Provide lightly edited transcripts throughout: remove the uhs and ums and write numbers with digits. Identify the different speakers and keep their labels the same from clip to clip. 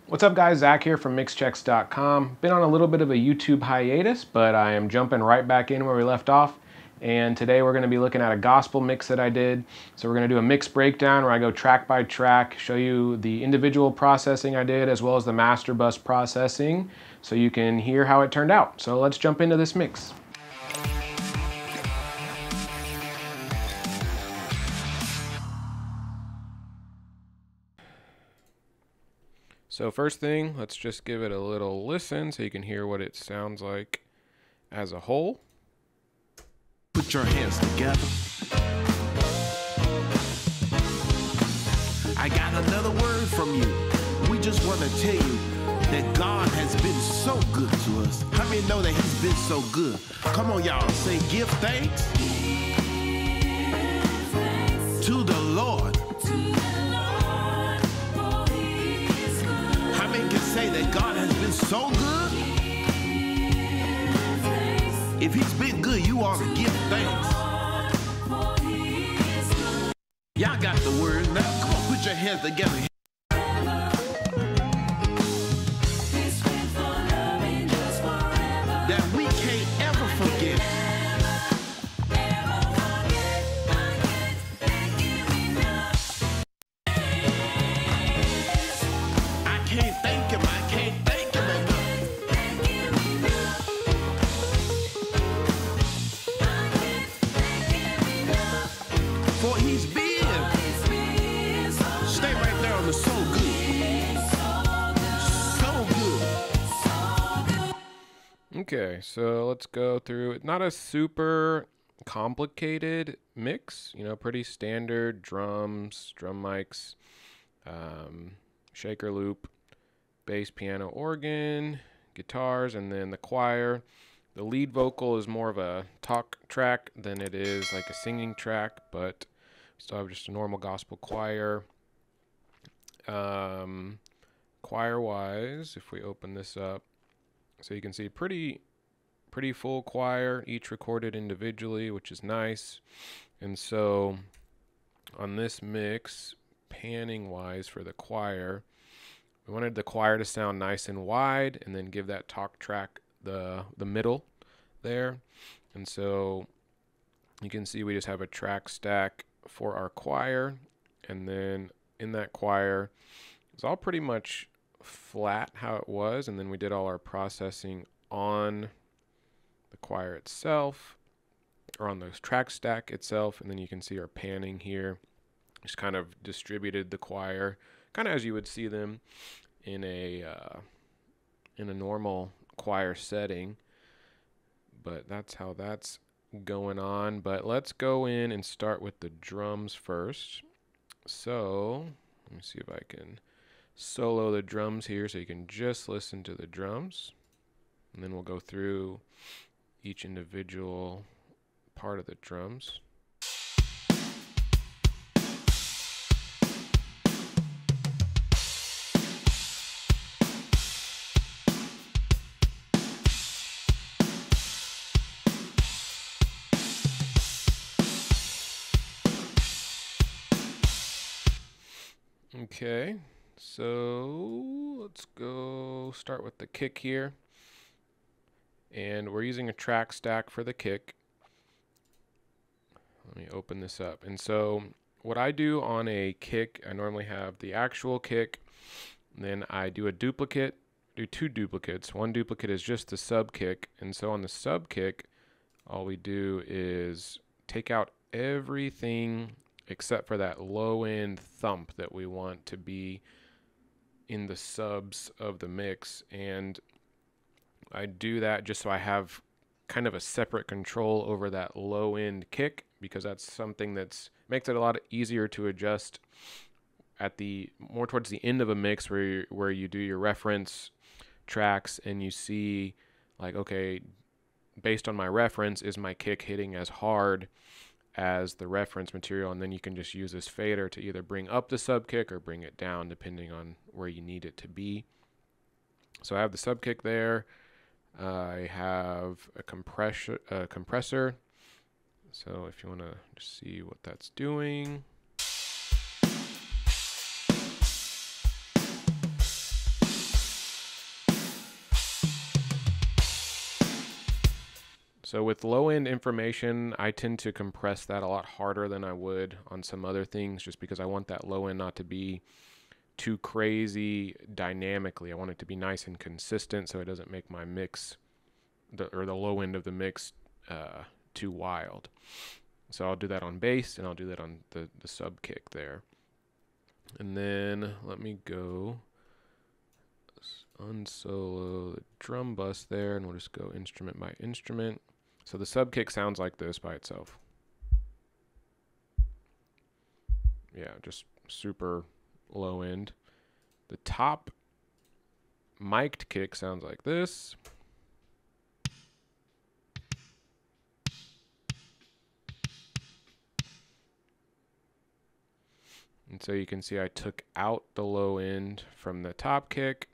Speaker 1: What's up guys, Zach here from mixchecks.com. Been on a little bit of a YouTube hiatus, but I am jumping right back in where we left off. And today we're going to be looking at a gospel mix that I did. So we're going to do a mix breakdown where I go track by track, show you the individual processing I did as well as the master bus processing so you can hear how it turned out. So let's jump into this mix. So first thing, let's just give it a little listen so you can hear what it sounds like as a whole.
Speaker 2: Put your hands together. I got another word from you. We just want to tell you that God has been so good to us. How many know that he's been so good? Come on, y'all, say give thanks to the Lord. How many can say that God has been so good? If he's been good, you ought to give thanks. Y'all got the word now. Come on, put your hands together. That we can't ever forget. I can't thank him. I can't thank him enough. For he's been. Stay right there on the so good. So good.
Speaker 1: Okay, so let's go through it. Not a super complicated mix, you know, pretty standard drums, drum mics, shaker loop, bass, piano, organ, guitars, and then the choir. The lead vocal is more of a talk track than it is like a singing track, but we still have just a normal gospel choir. Choir-wise, if we open this up, so you can see pretty full choir, each recorded individually, which is nice. And so on this mix, panning wise for the choir, we wanted the choir to sound nice and wide and then give that talk track the middle there. And so you can see we just have a track stack for our choir, and then in that choir it's all pretty much flat how it was, and then we did all our processing on the choir itself or on the track stack itself, and then you can see our panning here. Just kind of distributed the choir kind of as you would see them in a normal choir setting, but that's how that's going on. But let's go in and start with the drums first. So let me see if I can solo the drums here so you can just listen to the drums, and then we'll go through each individual part of the drums. Okay, so let's go start with the kick here. And we're using a track stack for the kick. Let me open this up. And so what I do on a kick, I normally have the actual kick, then I do a duplicate, do two duplicates. One duplicate is just the sub kick. And so on the sub kick, all we do is take out everything except for that low end thump that we want to be in the subs of the mix. And I do that just so I have kind of a separate control over that low end kick, because that's something that's makes it a lot easier to adjust at the more towards the end of a mix where you do your reference tracks and you see like, okay, based on my reference, is my kick hitting as hard as the reference material? And then you can just use this fader to either bring up the sub kick or bring it down depending on where you need it to be. So I have the sub kick there. I have a compressor. So if you want to just see what that's doing. So with low end information, I tend to compress that a lot harder than I would on some other things, just because I want that low end not to be too crazy dynamically. I want it to be nice and consistent so it doesn't make my mix, or the low end of the mix, too wild. So I'll do that on bass, and I'll do that on the sub kick there. And then let me go unsolo the drum bus there, and we'll just go instrument by instrument. So the sub kick sounds like this by itself. Yeah, just super low end. The top mic'd kick sounds like this. And so you can see I took out the low end from the top kick.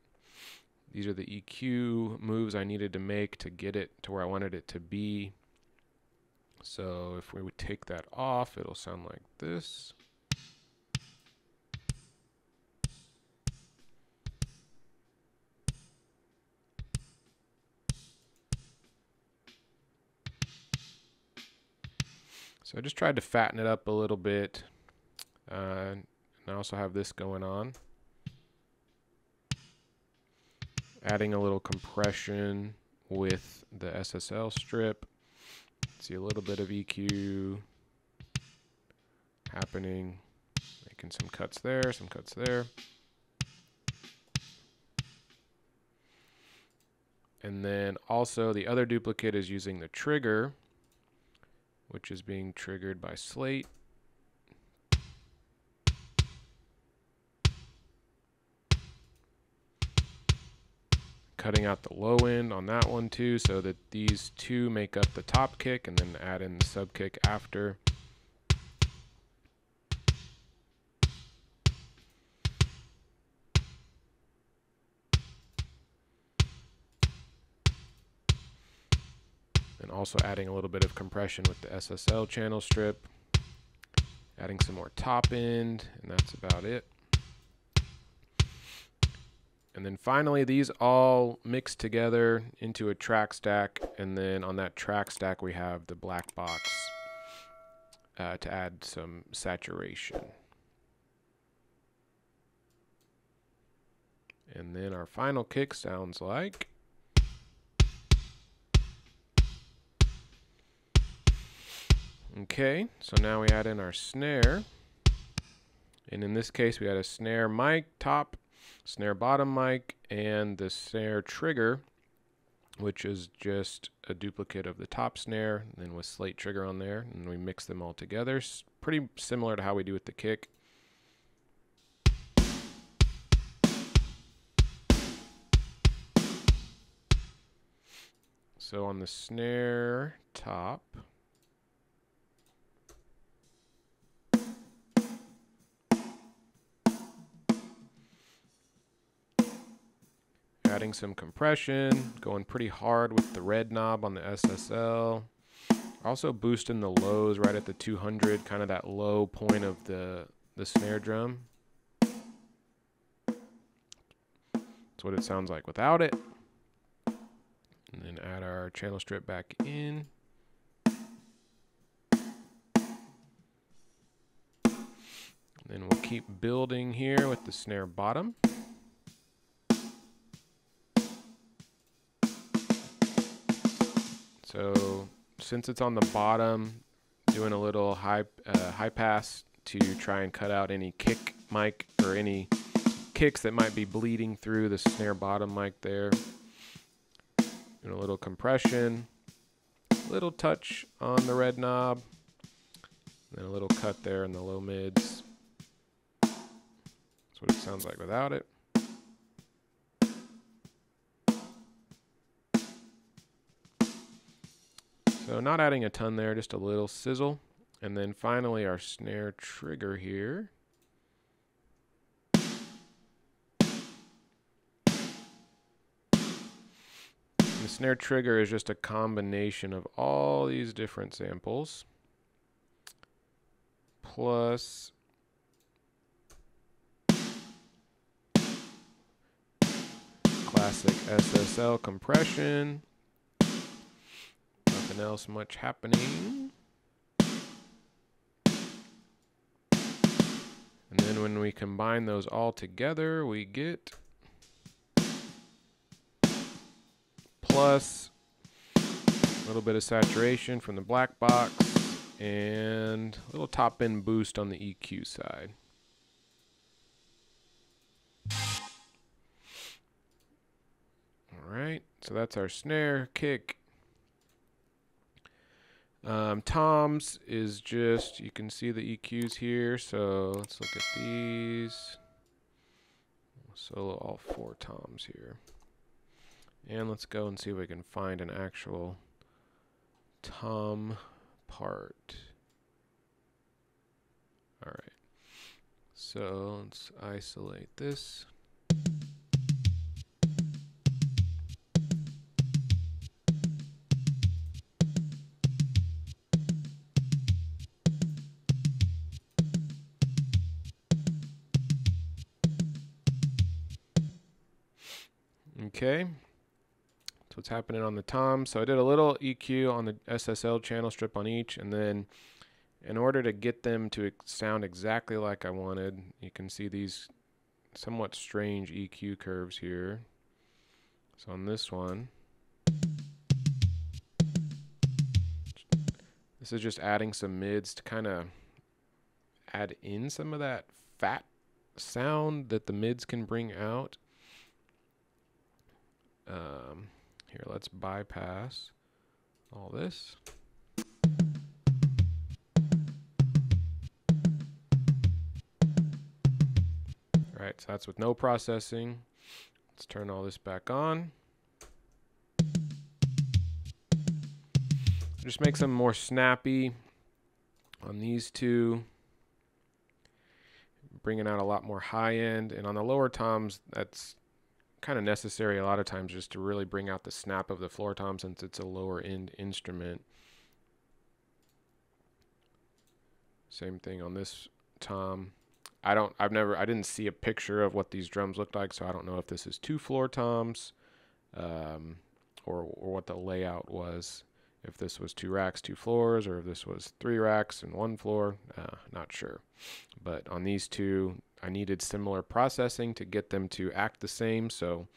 Speaker 1: These are the EQ moves I needed to make to get it to where I wanted it to be. So if we would take that off, it'll sound like this. So I just tried to fatten it up a little bit. And I also have this going on. Adding a little compression with the SSL strip. See a little bit of EQ happening. Making some cuts there, some cuts there. And then also the other duplicate is using the trigger, which is being triggered by Slate. Cutting out the low end on that one too, so that these two make up the top kick, and then add in the sub kick after. And also adding a little bit of compression with the SSL channel strip. Adding some more top end, and that's about it. And then finally, these all mix together into a track stack, and then on that track stack we have the black box to add some saturation. And then our final kick sounds like. Okay, so now we add in our snare. And in this case, we had a snare mic top, snare bottom mic, and the snare trigger, which is just a duplicate of the top snare, and then with Slate trigger on there, and we mix them all together. Pretty similar to how we do with the kick. So on the snare top, adding some compression, going pretty hard with the red knob on the SSL. Also boosting the lows right at the 200, kind of that low point of the snare drum. That's what it sounds like without it. And then add our channel strip back in. And then we'll keep building here with the snare bottom. So since it's on the bottom, doing a little high pass to try and cut out any kick mic or any kicks that might be bleeding through the snare bottom mic there. Doing a little compression, little touch on the red knob, then a little cut there in the low mids. That's what it sounds like without it. So not adding a ton there, just a little sizzle. And then finally our snare trigger here. The snare trigger is just a combination of all these different samples, plus classic SSL compression. nothing else much happening. And then when we combine those all together, we get plus a little bit of saturation from the black box and a little top end boost on the EQ side. All right, so that's our snare, kick. Toms is just, you can see the EQs here, so let's look at these. Solo all 4 toms here. And let's go and see if we can find an actual tom part. All right, so let's isolate this. Okay, so what's happening on the tom? So I did a little EQ on the SSL channel strip on each, and then in order to get them to sound exactly like I wanted, you can see these somewhat strange EQ curves here. So on this one, this is just adding some mids to kind of add in some of that fat sound that the mids can bring out. Here, let's bypass all this. All right, so that's with no processing. Let's turn all this back on. Just make them more snappy on these two. Bringing out a lot more high end. And on the lower toms, that's kind of necessary a lot of times just to really bring out the snap of the floor tom since it's a lower end instrument. Same thing on this tom. I didn't see a picture of what these drums looked like, so I don't know if this is 2 floor toms or what the layout was. If this was 2 racks, 2 floors, or if this was 3 racks and 1 floor, not sure. But on these two, I needed similar processing to get them to act the same, so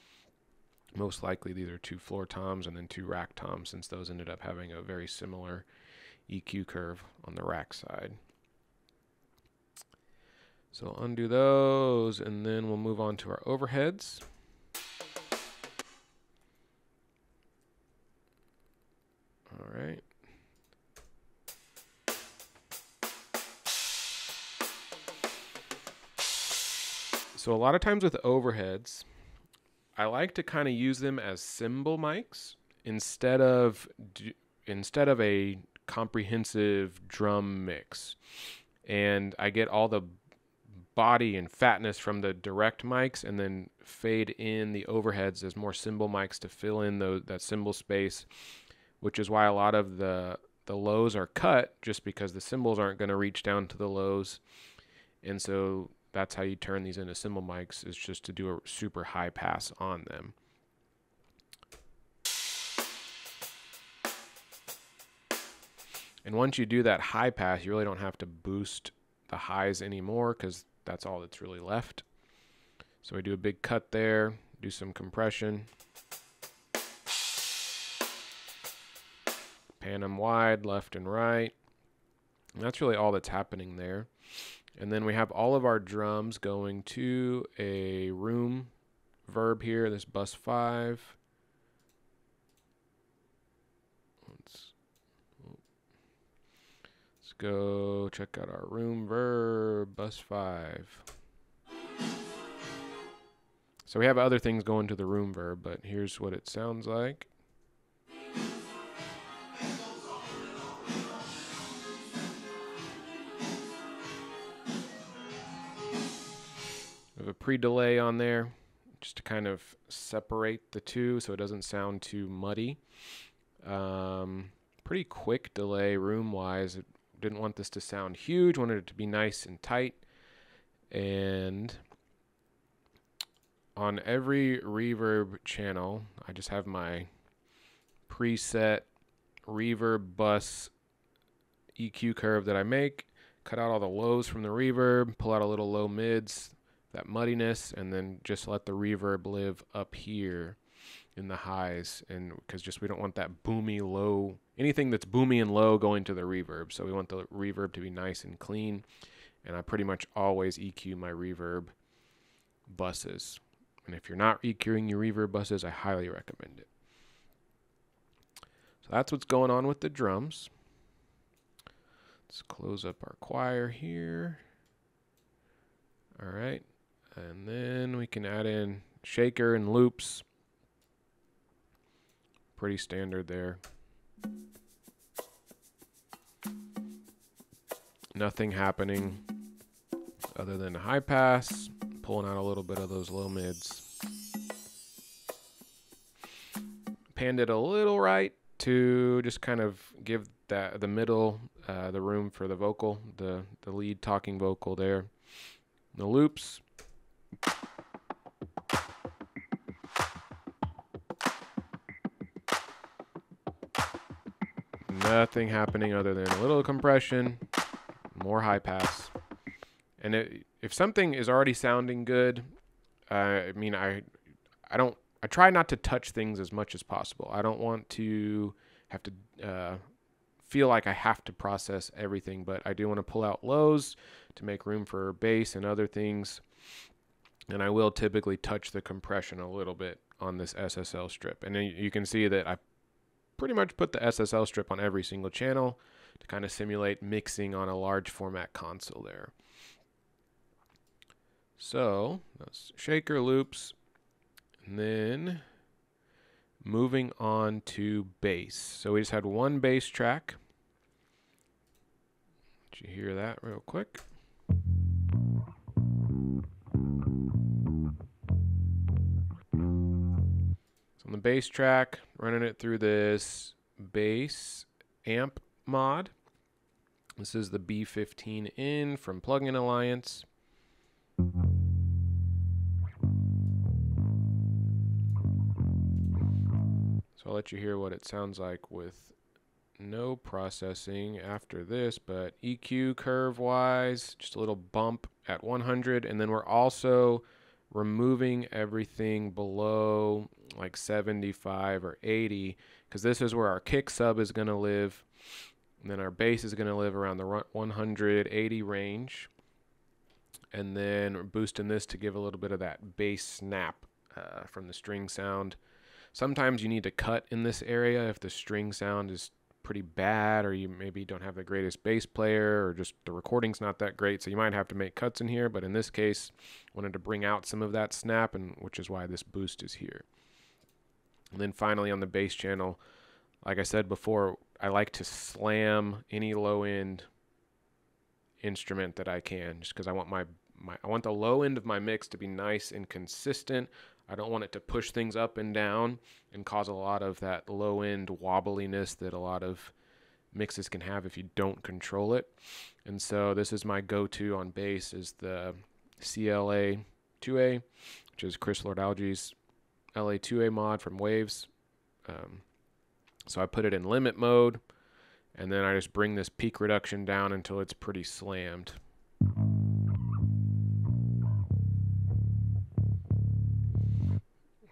Speaker 1: most likely these are 2 floor toms and then 2 rack toms, since those ended up having a very similar EQ curve on the rack side. So I'll undo those, and then we'll move on to our overheads. All right. So a lot of times with overheads, I like to kind of use them as cymbal mics instead of a comprehensive drum mix. And I get all the body and fatness from the direct mics and then fade in the overheads as more cymbal mics to fill in that cymbal space, which is why a lot of the lows are cut, just because the cymbals aren't going to reach down to the lows. And so that's how you turn these into cymbal mics, is just to do a super high pass on them. And once you do that high pass, you really don't have to boost the highs anymore, because that's all that's really left. So we do a big cut there, do some compression. Pan them wide, left and right. And that's really all that's happening there. And then we have all of our drums going to a room verb here, this bus 5. Let's go check out our room verb, bus 5. So we have other things going to the room verb, but here's what it sounds like. A pre-delay on there just to kind of separate the two so it doesn't sound too muddy. Pretty quick delay room wise. Didn't want this to sound huge, wanted it to be nice and tight. And on every reverb channel, I just have my preset reverb bus EQ curve that I make, cut out all the lows from the reverb, pull out a little low mids, that muddiness, and then just let the reverb live up here in the highs, and because just we don't want that boomy low, anything that's boomy and low going to the reverb. So we want the reverb to be nice and clean, and I pretty much always EQ my reverb buses. And if you're not EQing your reverb buses, I highly recommend it. So that's what's going on with the drums. Let's close up our choir here. All right, and then we can add in shaker and loops. Pretty standard there. Nothing happening other than a high pass, pulling out a little bit of those low mids. Panned it a little right to just kind of give that the middle the room for the vocal, the lead talking vocal there. The loops. Nothing happening other than a little compression, more high pass. And if something is already sounding good, I try not to touch things as much as possible. I don't want to have to feel like I have to process everything, but I do want to pull out lows to make room for bass and other things. And I will typically touch the compression a little bit on this SSL strip. And then you can see that I pretty much put the SSL strip on every single channel to kind of simulate mixing on a large format console there. So that's shaker loops, and then moving on to bass. So we just had one bass track. Did you hear that real quick? On the bass track, running it through this bass amp mod. This is the B15N from Plugin Alliance. So I'll let you hear what it sounds like with no processing after this, but EQ curve wise, just a little bump at 100, and then we're also removing everything below like 75 or 80, because this is where our kick sub is going to live, and then our bass is going to live around the 180 range, and then we're boosting this to give a little bit of that bass snap from the string sound. Sometimes you need to cut in this area if the string sound is pretty bad, or you maybe don't have the greatest bass player, or just the recording's not that great, so you might have to make cuts in here. But in this case, wanted to bring out some of that snap, and which is why this boost is here. And then finally on the bass channel, like I said before, I like to slam any low end instrument that I can, just because I want I want the low end of my mix to be nice and consistent. I don't want it to push things up and down and cause a lot of that low end wobbliness that a lot of mixes can have if you don't control it. And so this is my go-to on bass, is the CLA 2A, which is Chris Lord-Alge's LA 2A mod from Waves. So I put it in limit mode, and then I just bring this peak reduction down until it's pretty slammed.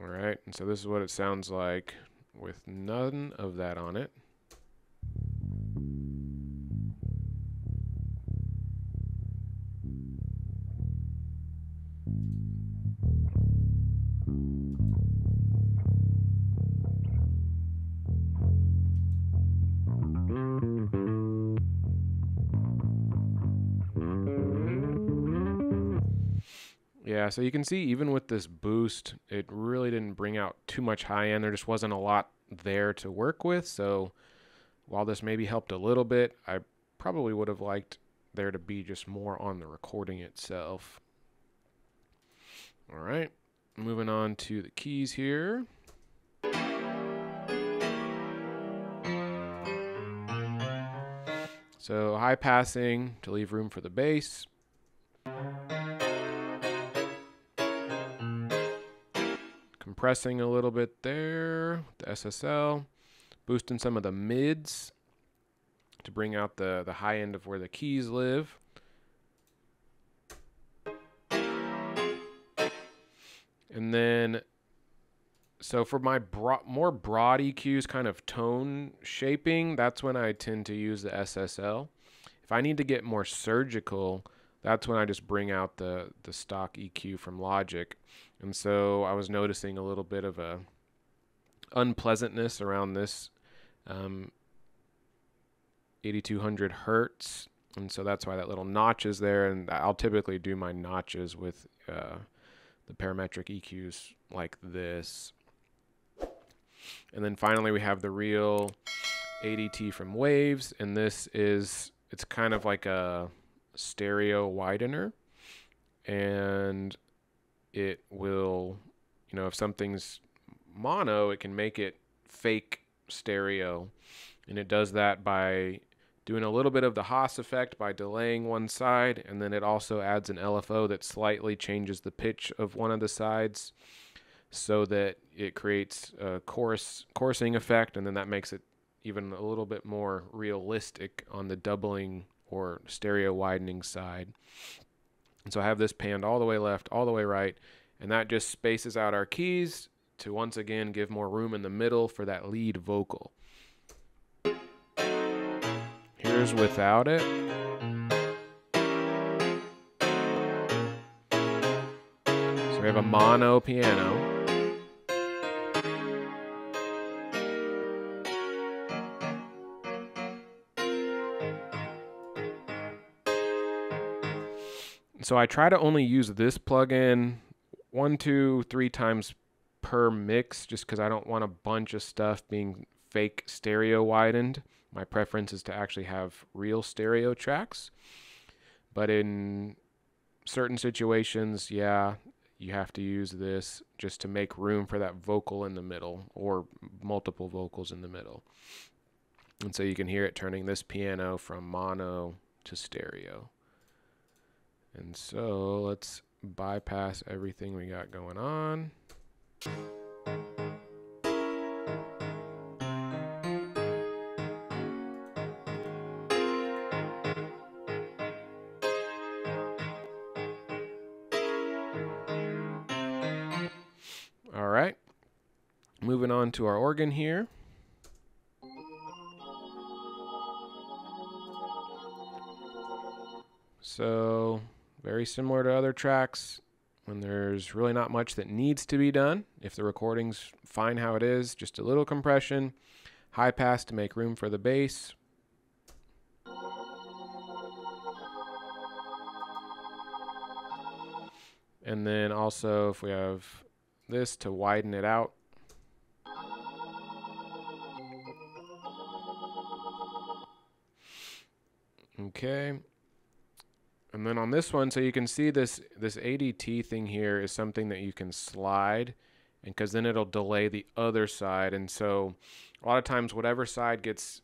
Speaker 1: All right, and so this is what it sounds like with none of that on it. Yeah, so you can see even with this boost, it really didn't bring out too much high end. There just wasn't a lot there to work with. So while this maybe helped a little bit, I probably would have liked there to be just more on the recording itself. All right, moving on to the keys here. So high passing to leave room for the bass. Compressing a little bit there, the SSL. boosting some of the mids to bring out the high end of where the keys live. And then, so for my more broad EQs, kind of tone shaping, that's when I tend to use the SSL. If I need to get more surgical, that's when I just bring out the stock EQ from Logic. And so I was noticing a little bit of a unpleasantness around this 8200 hertz, and so that's why that little notch is there. And I'll typically do my notches with the parametric EQs like this. And then finally we have the real ADT from Waves, and this is, it's kind of like a stereo widener, and it will, you know, if something's mono, it can make it fake stereo, and it does that by doing a little bit of the Haas effect by delaying one side, and then it also adds an LFO that slightly changes the pitch of one of the sides so that it creates a chorusing effect, and then that makes it even a little bit more realistic on the doubling or stereo widening side. And so I have this panned all the way left, all the way right, and that just spaces out our keys to once again give more room in the middle for that lead vocal. Here's without it. So we have a mono piano. So I try to only use this plugin 1, 2, 3 times per mix, just because I don't want a bunch of stuff being fake stereo widened. My preference is to actually have real stereo tracks. But in certain situations, yeah, you have to use this just to make room for that vocal in the middle, or multiple vocals in the middle. And so you can hear it turning this piano from mono to stereo. And so let's bypass everything we got going on. All right, moving on to our organ here. So very similar to other tracks, when there's really not much that needs to be done. If the recording's fine how it is, just a little compression, high pass to make room for the bass. And then also if we have this to widen it out. Okay. And then on this one, so you can see this ADT thing here is something that you can slide, and because then it'll delay the other side. And so a lot of times whatever side gets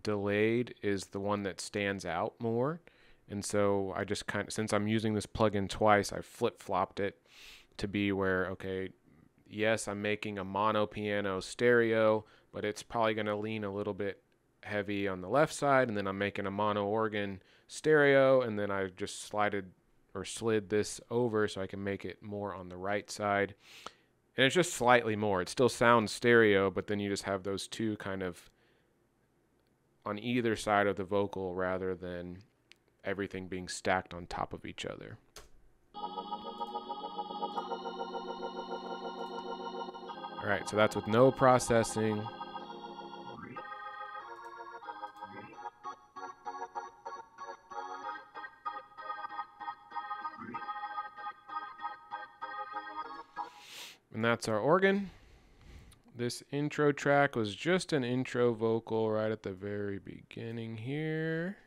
Speaker 1: delayed is the one that stands out more. And so I just kind of, since I'm using this plugin twice, I flip-flopped it to be where, okay, yes, I'm making a mono piano stereo, but it's probably going to lean a little bit heavy on the left side, and then I'm making a mono organ stereo, and then I just slid this over so I can make it more on the right side. And it's just slightly more. It still sounds stereo, but then you just have those two kind of on either side of the vocal rather than everything being stacked on top of each other. All right, so that's with no processing. And that's our organ. This intro track was just an intro vocal right at the very beginning here.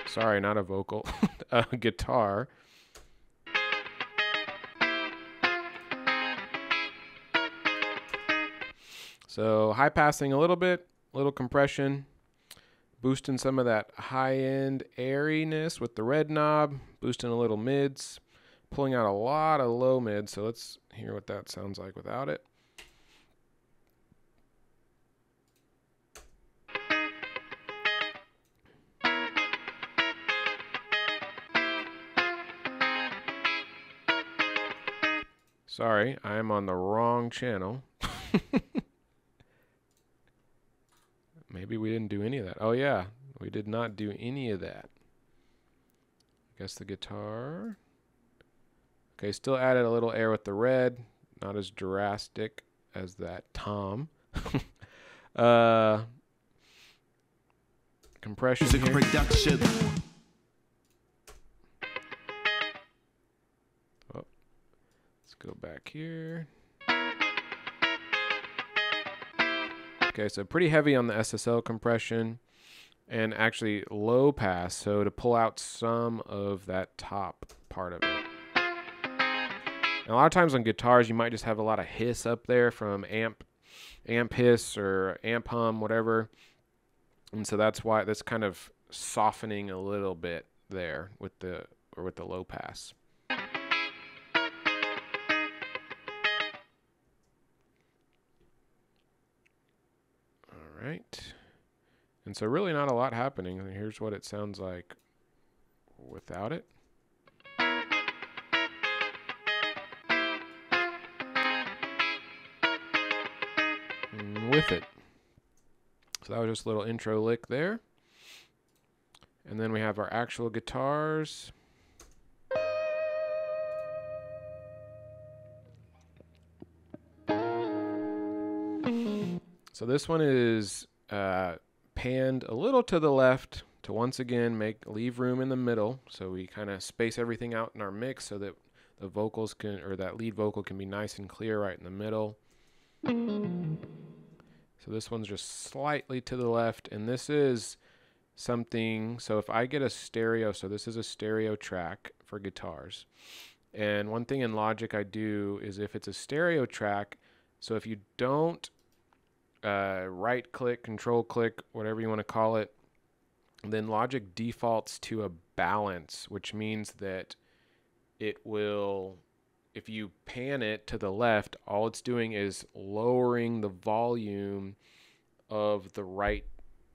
Speaker 1: Sorry, not a vocal, a guitar. So high passing a little bit, little compression, boosting some of that high end airiness with the red knob, boosting a little mids, pulling out a lot of low mid, so let's hear what that sounds like without it. Sorry, I am on the wrong channel. Maybe we didn't do any of that. Oh yeah, we did not do any of that. I guess the guitar. Okay, still added a little air with the red. Not as drastic as that tom. Compression
Speaker 2: Music
Speaker 1: here.
Speaker 2: production.
Speaker 1: Oh, let's go back here. Okay, so pretty heavy on the SSL compression and actually low pass, so to pull out some of that top part of it. And a lot of times on guitars, you might just have a lot of hiss up there from amp hiss or amp hum, whatever. And so that's why that's kind of softening a little bit there with the low pass. Right. And so really not a lot happening. And here's what it sounds like without it. And with it. So that was just a little intro lick there. And then we have our actual guitars. So this one is panned a little to the left to once again leave room in the middle. So we kind of space everything out in our mix so that the vocals can, or that lead vocal can be nice and clear right in the middle. So this one's just slightly to the left, and this is something, so if I get a stereo, so this is a stereo track for guitars. And one thing in Logic I do is if it's a stereo track, so if you don't right click, control click, whatever you want to call it, then Logic defaults to a balance, which means that it will, if you pan it to the left, all it's doing is lowering the volume of the right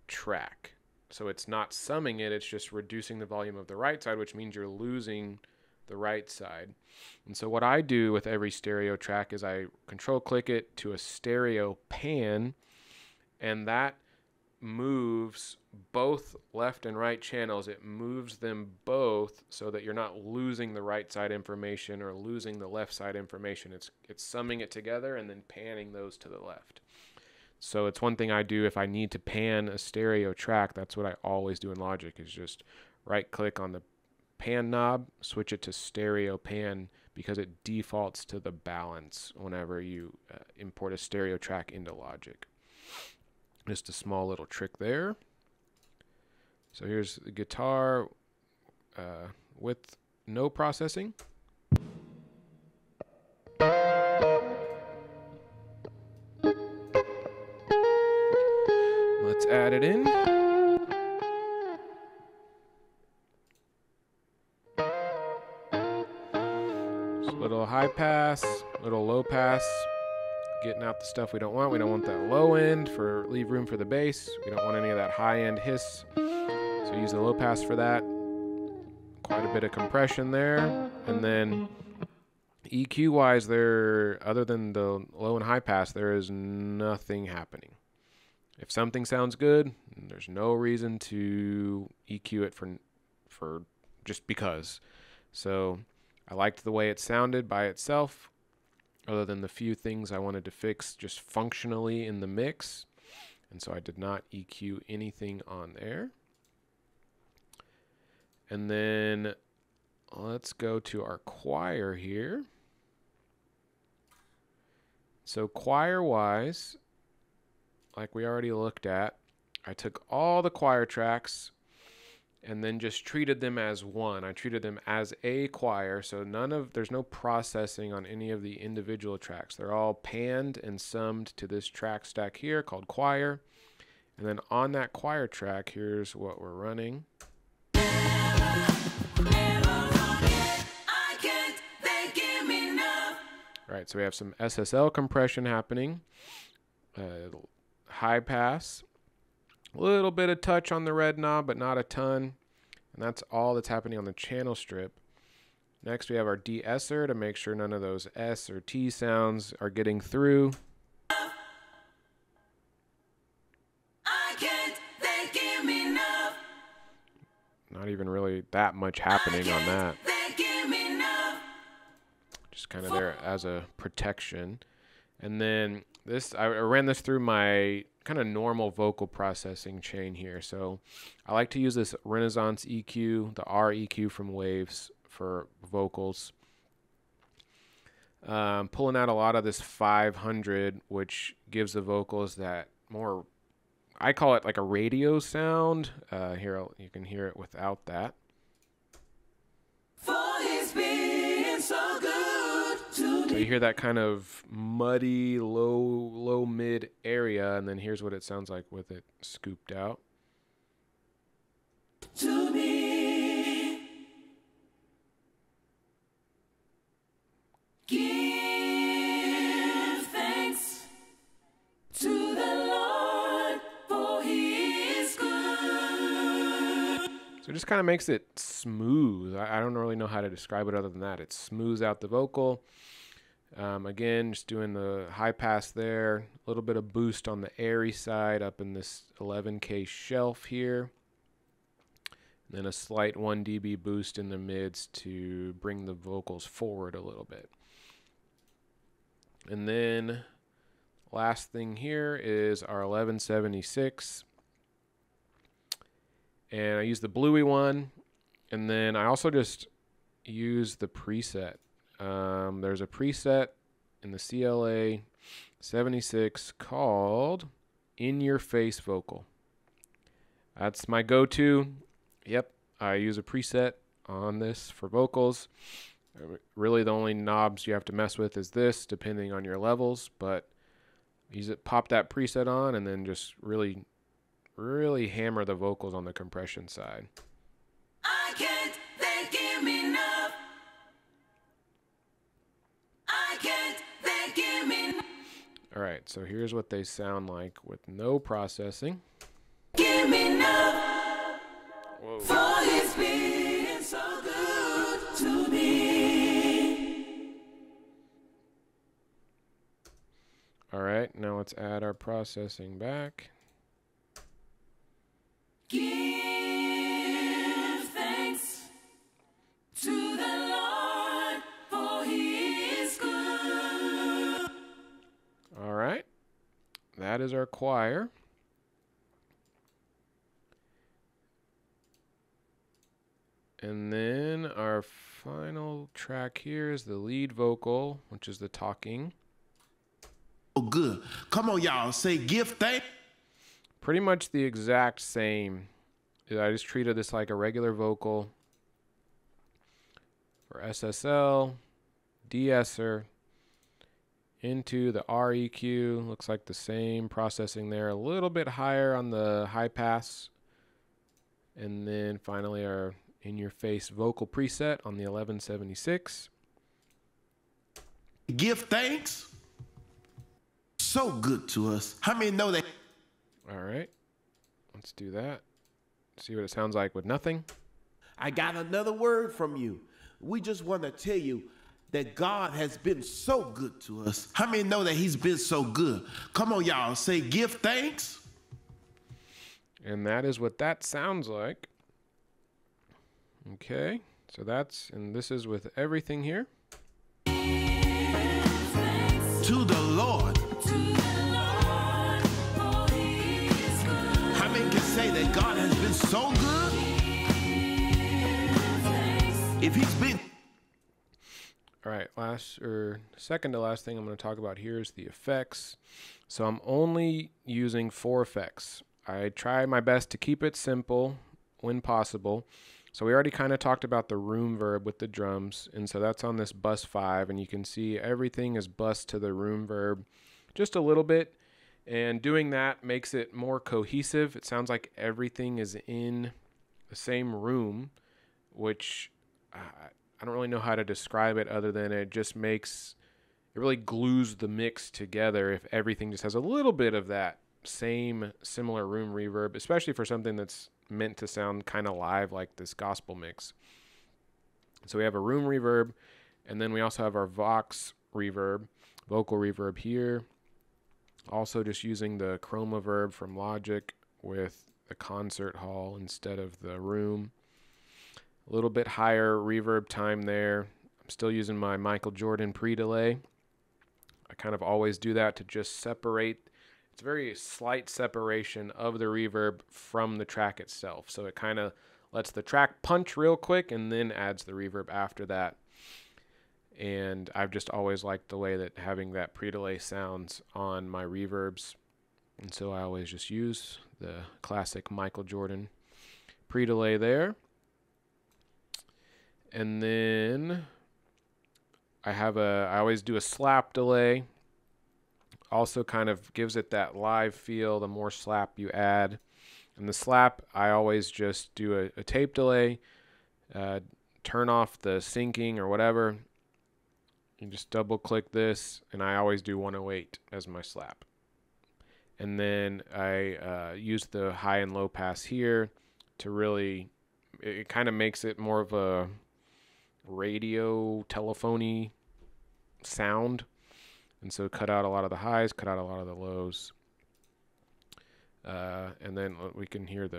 Speaker 1: track. So it's not summing it, it's just reducing the volume of the right side, which means you're losing the right side. And so what I do with every stereo track is I control click it to a stereo pan, and that moves both left and right channels. It moves them both so that you're not losing the right side information or losing the left side information. It's summing it together and then panning those to the left. So it's one thing I do if I need to pan a stereo track. That's what I always do in Logic, is just right click on the pan knob, switch it to stereo pan, because it defaults to the balance whenever you import a stereo track into Logic. Just a small little trick there. So here's the guitar with no processing. Let's add it in. Just a little high pass, little low pass, getting out the stuff we don't want. We don't want that low end for leave room for the bass. We don't want any of that high end hiss. So use the low pass for that. Quite a bit of compression there. And then EQ wise, there, other than the low and high pass, there is nothing happening. If something sounds good, there's no reason to EQ it for just because. So I liked the way it sounded by itself, other than the few things I wanted to fix just functionally in the mix. And so I did not EQ anything on there. And then let's go to our choir here. So choir wise, like we already looked at, I took all the choir tracks and then just treated them as one. I treated them as a choir, so there's no processing on any of the individual tracks. They're all panned and summed to this track stack here called choir. And then on that choir track, here's what we're running. right, so we have some SSL compression happening, high pass, a little bit of touch on the red knob, but not a ton. And that's all that's happening on the channel strip. Next, we have our de-esser to make sure none of those S or T sounds are getting through.
Speaker 3: I can't thank him enough.
Speaker 1: Not even really that much happening on that.
Speaker 3: Thank him enough.
Speaker 1: Just kind of there as a protection. And then this, I ran this through my kind of normal vocal processing chain here. So I like to use this Renaissance EQ, the R EQ from Waves for vocals. Pulling out a lot of this 500, which gives the vocals that more, I call it like a radio sound. Here, you can hear it without that.
Speaker 3: For his being so good to
Speaker 1: So you hear that kind of muddy, low mid area, and then here's what it sounds like with it scooped out.
Speaker 3: me. Give thanks to the Lord, for he is good.
Speaker 1: So it just kind of makes it smooth. I don't really know how to describe it other than that. It smooths out the vocal. Again, just doing the high pass there. A little bit of boost on the airy side up in this 11K shelf here. And then a slight 1 dB boost in the mids to bring the vocals forward a little bit. And then last thing here is our 1176. And I use the bluey one. And then I also just use the preset. There's a preset in the CLA 76 called In Your Face Vocal. That's my go-to. Yep, I use a preset on this for vocals. Really, the only knobs you have to mess with is this, depending on your levels. But use it, pop that preset on, and then just really hammer the vocals on the compression side.
Speaker 3: I can't thank him enough. I can't thank him enough.
Speaker 1: All right, so here's what they sound like with no processing.
Speaker 3: Give me enough.
Speaker 1: Whoa.
Speaker 3: For his being so good to me.
Speaker 1: All right, now let's add our processing back.
Speaker 3: Give thanks to the Lord, for he is good.
Speaker 1: All right, that is our choir. And then our final track here is the lead vocal, which is the talking.
Speaker 2: Oh, good. Come on, y'all. Say give thanks.
Speaker 1: Pretty much the exact same. I just treated this like a regular vocal for SSL, de-esser, into the REQ. Looks like the same processing there. A little bit higher on the high pass. And then finally our in-your-face vocal preset on the 1176.
Speaker 2: Give thanks. So good to us. How many know that?
Speaker 1: All right, let's do that. See what it sounds like with nothing.
Speaker 2: I got another word from you. We just want to tell you that God has been so good to us. How many know that he's been so good? Come on, y'all. Say give thanks.
Speaker 1: And that is what that sounds like. Okay, so that's, and this is with everything here.
Speaker 2: To the Lord. How many can say that God has been so good? If he's been.
Speaker 1: All right, second to last thing I'm going to talk about here is the effects. So I'm only using 4 effects. I try my best to keep it simple when possible. So we already kind of talked about the room verb with the drums, and so that's on this bus 5, and you can see everything is bus to the room verb just a little bit, and doing that makes it more cohesive. It sounds like everything is in the same room, which I don't really know how to describe it other than it just makes it really glues the mix together if everything just has a little bit of that same similar room reverb, especially for something that's meant to sound kind of live like this gospel mix. So we have a room reverb, and then we also have our Vox reverb, vocal reverb here. Also just using the Chroma Verb from Logic with the concert hall instead of the room. A little bit higher reverb time there. I'm still using my Michael Jordan pre-delay. I kind of always do that to just separate. It's a very slight separation of the reverb from the track itself. So it kind of lets the track punch real quick and then adds the reverb after that. And I've just always liked the way that having that pre-delay sounds on my reverbs. And so I always just use the classic Michael Jordan pre-delay there. And then I always do a slap delay. Also kind of gives it that live feel the more slap you add. And the slap, I always just do a tape delay, turn off the syncing or whatever. You just double click this, and I always do 108 as my slap. And then I use the high and low pass here to really, it kind of makes it more of a radio telephony sound. And so cut out a lot of the highs, cut out a lot of the lows. And then we can hear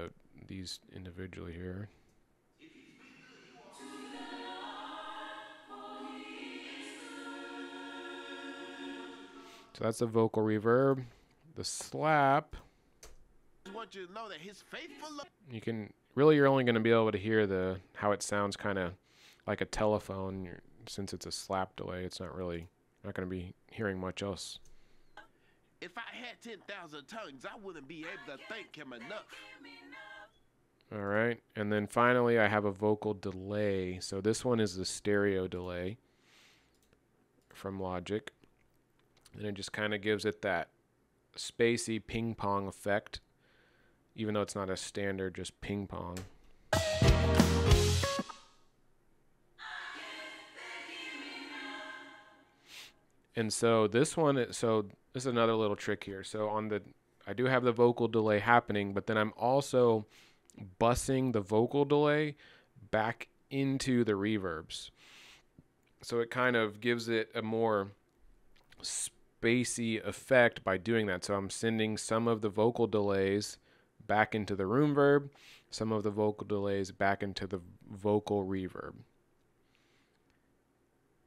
Speaker 1: these individually here. So that's the vocal reverb. The slap,
Speaker 2: I want you to know that his faithful love.
Speaker 1: you're only going to be able to hear how it sounds kind of like a telephone. Since it's a slap delay, it's not going to be hearing much else.
Speaker 2: If I had 10,000 tongues, I wouldn't be able to thank him enough.
Speaker 1: All right. And then finally, I have a vocal delay. So this one is the stereo delay from Logic. And it just kind of gives it that spacey ping pong effect, even though it's not a standard just ping pong. And so this is another little trick here. So I do have the vocal delay happening, but then I'm also bussing the vocal delay back into the reverbs. So it kind of gives it a more spacey effect by doing that. So I'm sending some of the vocal delays back into the room verb, some of the vocal delays back into the vocal reverb.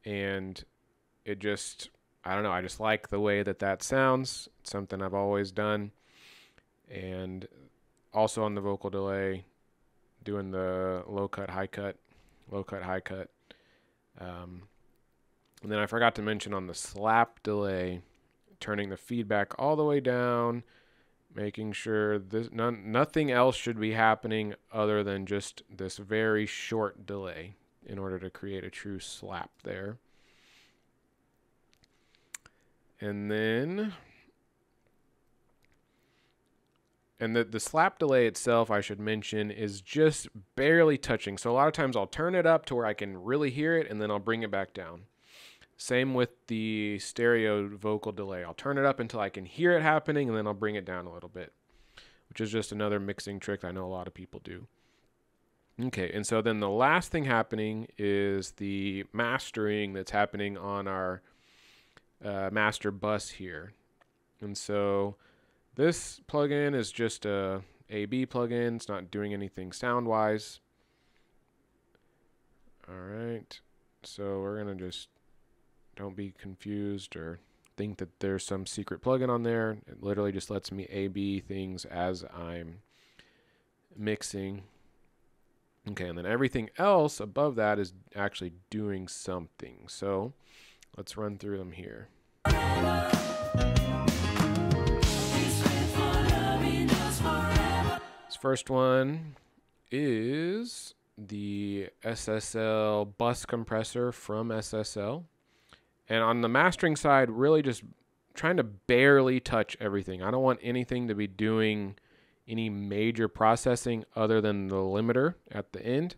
Speaker 1: And it just, I don't know, I just like the way that sounds. It's something I've always done. And also on the vocal delay, doing the low cut, high cut, low cut, high cut. And then I forgot to mention on the slap delay, turning the feedback all the way down, making sure nothing else should be happening other than just this very short delay in order to create a true slap there. And then, the slap delay itself, I should mention, is just barely touching. So a lot of times I'll turn it up to where I can really hear it, and then I'll bring it back down. Same with the stereo vocal delay. I'll turn it up until I can hear it happening, and then I'll bring it down a little bit, which is just another mixing trick I know a lot of people do. Okay, and so then the last thing happening is the mastering that's happening on our master bus here. And so this plugin is just a AB plugin. It's not doing anything sound-wise. All right, so we're going to just, don't be confused or think that there's some secret plugin on there. It literally just lets me AB things as I'm mixing. Okay, and then everything else above that is actually doing something. So let's run through them here. This first one is the SSL bus compressor from SSL. And on the mastering side, really just trying to barely touch everything. I don't want anything to be doing any major processing other than the limiter at the end.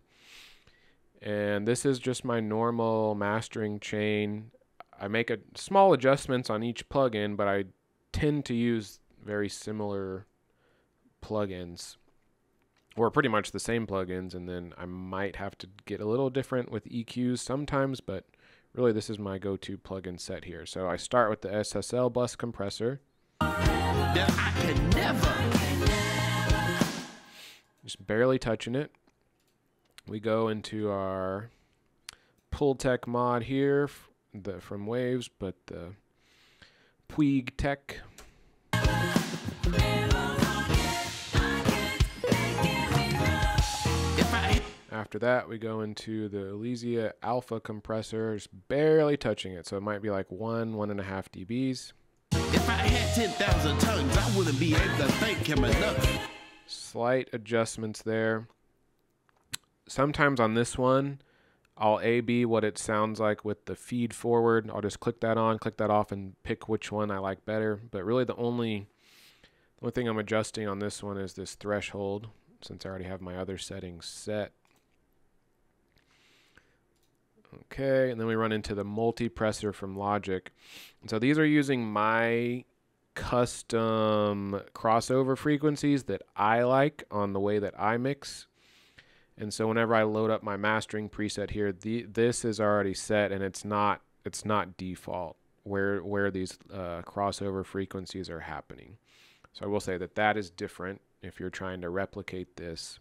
Speaker 1: And this is just my normal mastering chain. I make a small adjustments on each plugin, but I tend to use very similar plugins, or pretty much the same plugins, and then I might have to get a little different with EQs sometimes, but really this is my go-to plugin set here. So I start with the SSL bus compressor.
Speaker 2: That I can never.
Speaker 1: Just barely touching it. We go into our Pultec mod here, from Waves, but the Puig Tech. After that, we go into the Elysia Alpha compressor, just barely touching it. So it might be like 1.5 dBs.
Speaker 2: If I had 10,000 tongues, I wouldn't be able to thank him enough.
Speaker 1: Slight adjustments there. Sometimes on this one, I'll A/B what it sounds like with the feed forward. I'll just click that on, click that off, and pick which one I like better. But really the only thing I'm adjusting on this one is this threshold, since I already have my other settings set. Okay, and then we run into the multipressor from Logic. And so these are using my custom crossover frequencies that I like on the way that I mix. And so whenever I load up my mastering preset here, this is already set, and it's not default where these crossover frequencies are happening. So I will say that is different if you're trying to replicate this.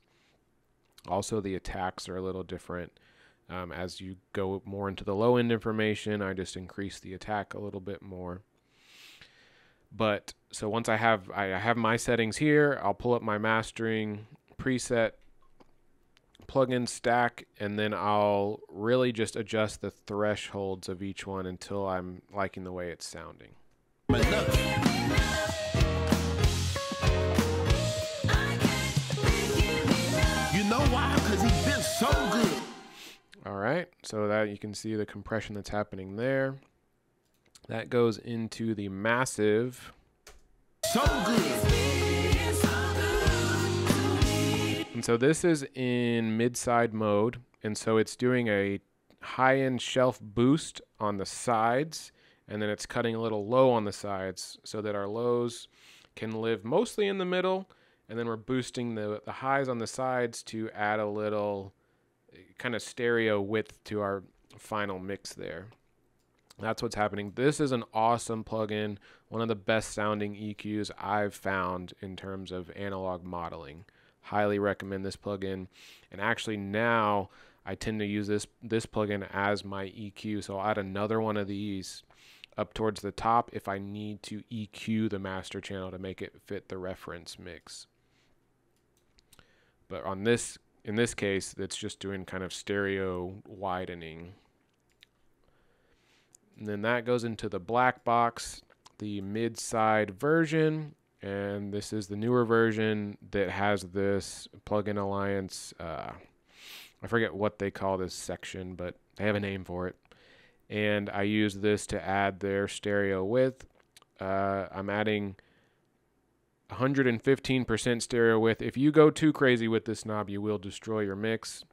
Speaker 1: Also, the attacks are a little different. As you go more into the low end information, I just increase the attack a little bit more. But so once I have my settings here, I'll pull up my mastering preset plugin stack, and then I'll really just adjust the thresholds of each one until I'm liking the way it's sounding.
Speaker 2: You know why? Because he's been so good.
Speaker 1: All right, so that you can see the compression that's happening there. That goes into the massive.
Speaker 2: So good.
Speaker 1: And so this is in mid-side mode, and so it's doing a high-end shelf boost on the sides, and then it's cutting a little low on the sides so that our lows can live mostly in the middle, and then we're boosting the highs on the sides to add a little kind of stereo width to our final mix there. That's what's happening. This is an awesome plugin, one of the best sounding EQs I've found in terms of analog modeling. Highly recommend this plugin. And actually now I tend to use this plugin as my EQ, so I'll add another one of these up towards the top if I need to EQ the master channel to make it fit the reference mix. But in this case, it's just doing kind of stereo widening. And then that goes into the black box, the mid-side version, and this is the newer version that has this Plugin Alliance, I forget what they call this section, but they have a name for it. And I use this to add their stereo width. I'm adding 115% stereo width. If you go too crazy with this knob, you will destroy your mix.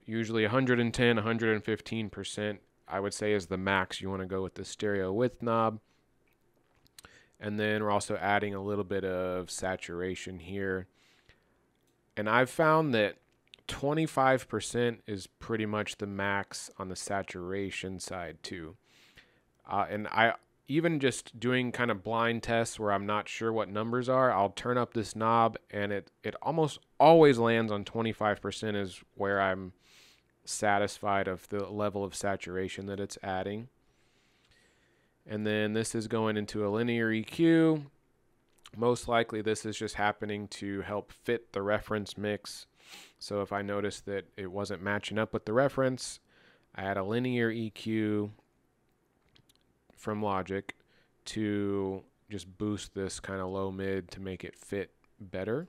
Speaker 1: Usually 110, 115%, I would say, is the max you want to go with the stereo width knob. And then we're also adding a little bit of saturation here. And I've found that 25% is pretty much the max on the saturation side too. And I even just doing kind of blind tests where I'm not sure what numbers are, I'll turn up this knob and it almost always lands on 25% is where I'm satisfied of the level of saturation that it's adding. And then this is going into a linear EQ. Most likely this is just happening to help fit the reference mix. So if I notice that it wasn't matching up with the reference, I add a linear EQ from Logic to just boost this kind of low mid to make it fit better.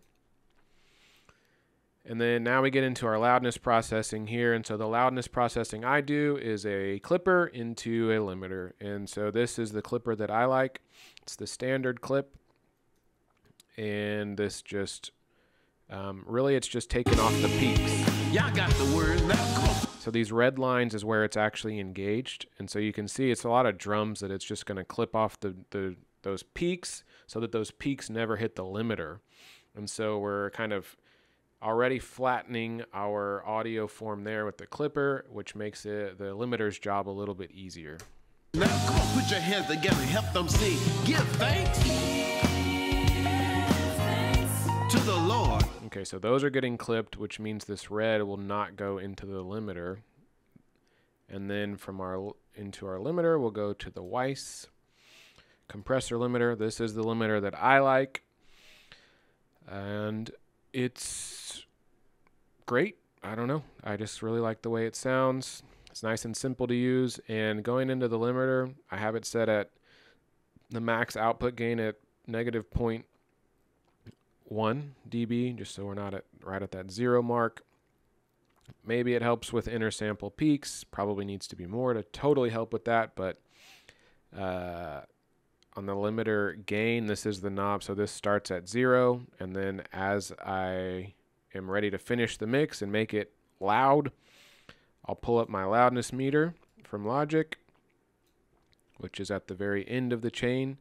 Speaker 1: And then now we get into our loudness processing here. And so the loudness processing I do is a clipper into a limiter. And so this is the clipper that I like. It's the standard clip. And this just, really it's just taking off the peaks.
Speaker 2: Y'all got the word now.
Speaker 1: So these red lines is where it's actually engaged. And so you can see it's a lot of drums that it's just going to clip off those peaks so that those peaks never hit the limiter. And so we're kind of already flattening our audio form there with the clipper, which makes the limiter's job a little bit easier.
Speaker 2: Now come on, put your hands together, help them sing. Give thanks to the Lord.
Speaker 1: Okay, so those are getting clipped, which means this red will not go into the limiter. And then into our limiter, we'll go to the Weiss compressor limiter. This is the limiter that I like. And it's great. I don't know. I just really like the way it sounds. It's nice and simple to use. And going into the limiter, I have it set at the max output gain at -0.1 dB, just so we're not right at that 0 mark. Maybe it helps with inner sample peaks. Probably needs to be more to totally help with that. But on the limiter gain, this is the knob. So this starts at 0. And then as I am ready to finish the mix and make it loud, I'll pull up my loudness meter from Logic, which is at the very end of the chain.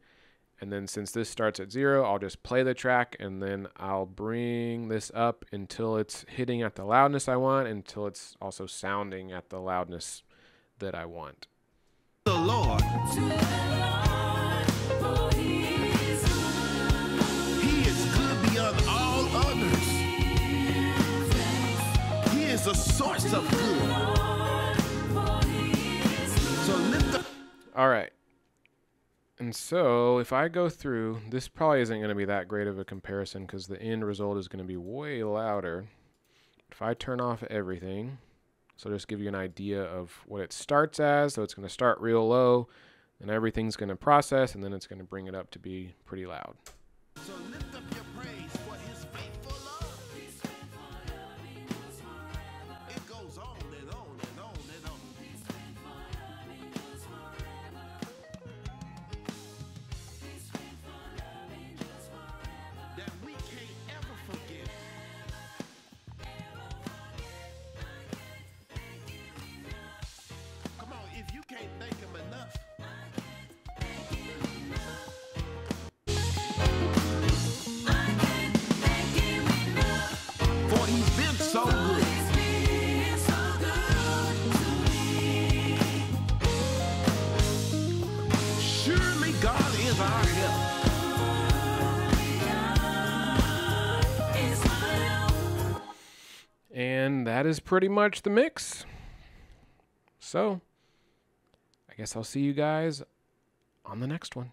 Speaker 1: And then since this starts at 0, I'll just play the track, and then I'll bring this up until it's hitting at the loudness I want, until it's also sounding at the loudness that I want.
Speaker 2: The Lord. He is good beyond all others. He is a source of good. So lift up.
Speaker 1: All right. And so if I go through, this probably isn't going to be that great of a comparison because the end result is going to be way louder. If I turn off everything, so just give you an idea of what it starts as. So it's going to start real low, and everything's going to process, and then it's going to bring it up to be pretty loud.
Speaker 2: So lift up your praise for his faithful love. It goes on and on and on and on. That we can't ever forget. Come on, if you can't thank him enough. For he's been so good. Surely God is our help.
Speaker 1: And that is pretty much the mix. So I guess I'll see you guys on the next one.